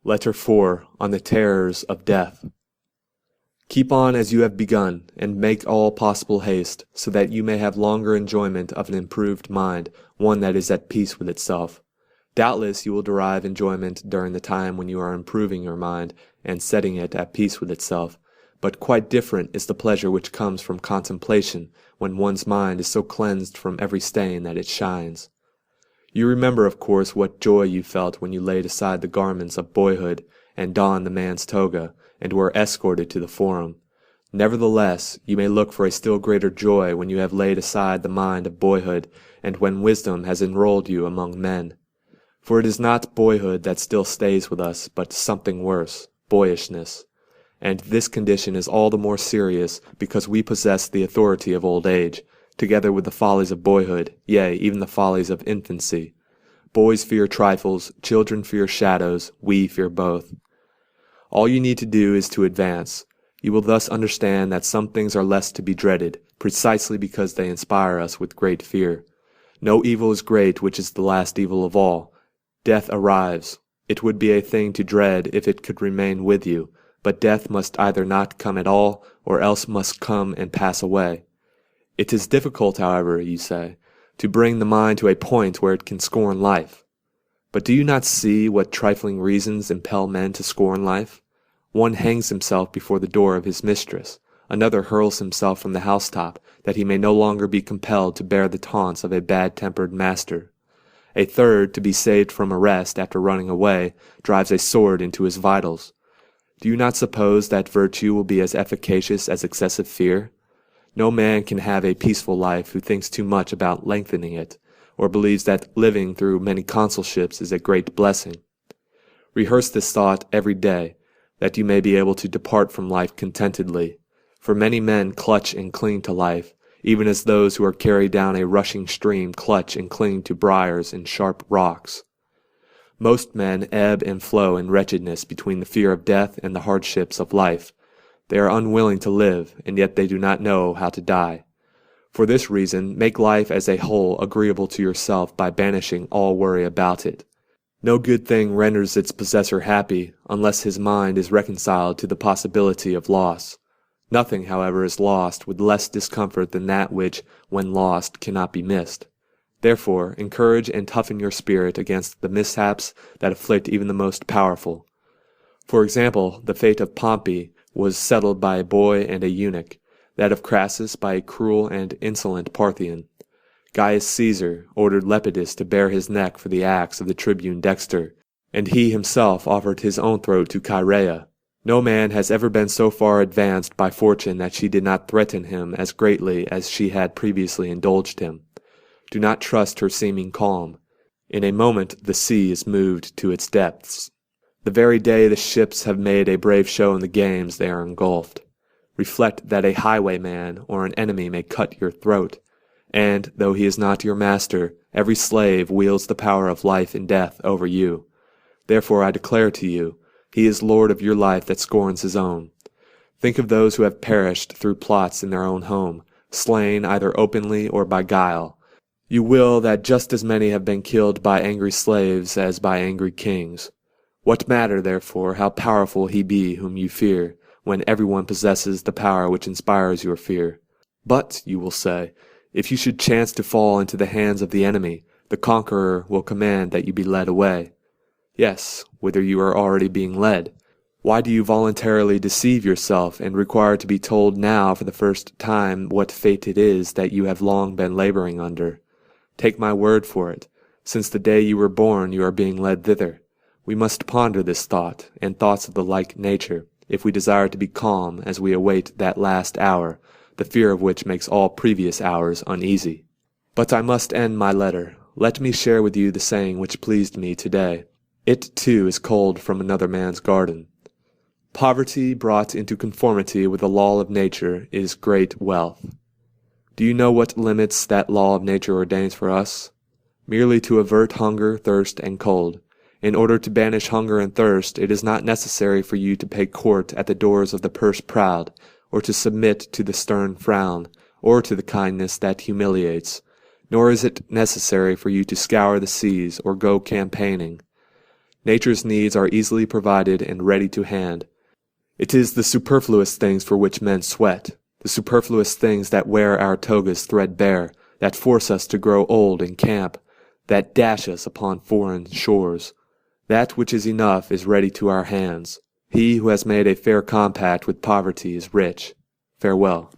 Letter 4 on the terrors of death. Keep on as you have begun, and make all possible haste, so that you may have longer enjoyment of an improved mind, one that is at peace with itself. Doubtless you will derive enjoyment during the time when you are improving your mind and setting it at peace with itself, but quite different is the pleasure which comes from contemplation, when one's mind is so cleansed from every stain that it shines. You remember, of course, what joy you felt when you laid aside the garments of boyhood and donned the man's toga, and were escorted to the forum. Nevertheless, you may look for a still greater joy when you have laid aside the mind of boyhood, and when wisdom has enrolled you among men. For it is not boyhood that still stays with us, but something worse, boyishness. And this condition is all the more serious because we possess the authority of old age, together with the follies of boyhood, yea, even the follies of infancy. Boys fear trifles, children fear shadows, we fear both. All you need to do is to advance. You will thus understand that some things are less to be dreaded, precisely because they inspire us with great fear. No evil is great which is the last evil of all. Death arrives. It would be a thing to dread if it could remain with you, but death must either not come at all, or else must come and pass away. It is difficult, however, you say, to bring the mind to a point where it can scorn life. But do you not see what trifling reasons impel men to scorn life? One hangs himself before the door of his mistress, another hurls himself from the housetop, that he may no longer be compelled to bear the taunts of a bad-tempered master. A third, to be saved from arrest after running away, drives a sword into his vitals. Do you not suppose that virtue will be as efficacious as excessive fear? No man can have a peaceful life who thinks too much about lengthening it, or believes that living through many consulships is a great blessing. Rehearse this thought every day, that you may be able to depart from life contentedly, for many men clutch and cling to life, even as those who are carried down a rushing stream clutch and cling to briars and sharp rocks. Most men ebb and flow in wretchedness between the fear of death and the hardships of life. They are unwilling to live, and yet they do not know how to die. For this reason, make life as a whole agreeable to yourself by banishing all worry about it. No good thing renders its possessor happy unless his mind is reconciled to the possibility of loss. Nothing, however, is lost with less discomfort than that which, when lost, cannot be missed. Therefore, encourage and toughen your spirit against the mishaps that afflict even the most powerful. For example, the fate of Pompey was settled by a boy and a eunuch, that of Crassus by a cruel and insolent Parthian. Gaius Caesar ordered Lepidus to bare his neck for the axe of the tribune Dexter, and he himself offered his own throat to Chaerea. No man has ever been so far advanced by fortune that she did not threaten him as greatly as she had previously indulged him. Do not trust her seeming calm. In a moment the sea is moved to its depths. The very day the ships have made a brave show in the games, they are engulfed. Reflect that a highwayman or an enemy may cut your throat, and, though he is not your master, every slave wields the power of life and death over you. Therefore I declare to you, he is lord of your life that scorns his own. Think of those who have perished through plots in their own home, slain either openly or by guile. You will that just as many have been killed by angry slaves as by angry kings. What matter, therefore, how powerful he be whom you fear, when everyone possesses the power which inspires your fear? But, you will say, if you should chance to fall into the hands of the enemy, the conqueror will command that you be led away. Yes, whither you are already being led. Why do you voluntarily deceive yourself and require to be told now for the first time what fate it is that you have long been laboring under? Take my word for it. Since the day you were born you are being led thither. We must ponder this thought, and thoughts of the like nature, if we desire to be calm as we await that last hour, the fear of which makes all previous hours uneasy. But I must end my letter. Let me share with you the saying which pleased me today. It, too, is culled from another man's garden. Poverty brought into conformity with the law of nature is great wealth. Do you know what limits that law of nature ordains for us? Merely to avert hunger, thirst, and cold. In order to banish hunger and thirst, it is not necessary for you to pay court at the doors of the purse-proud, or to submit to the stern frown, or to the kindness that humiliates, nor is it necessary for you to scour the seas or go campaigning. Nature's needs are easily provided and ready to hand. It is the superfluous things for which men sweat, the superfluous things that wear our togas threadbare, that force us to grow old in camp, that dash us upon foreign shores. That which is enough is ready to our hands. He who has made a fair compact with poverty is rich. Farewell.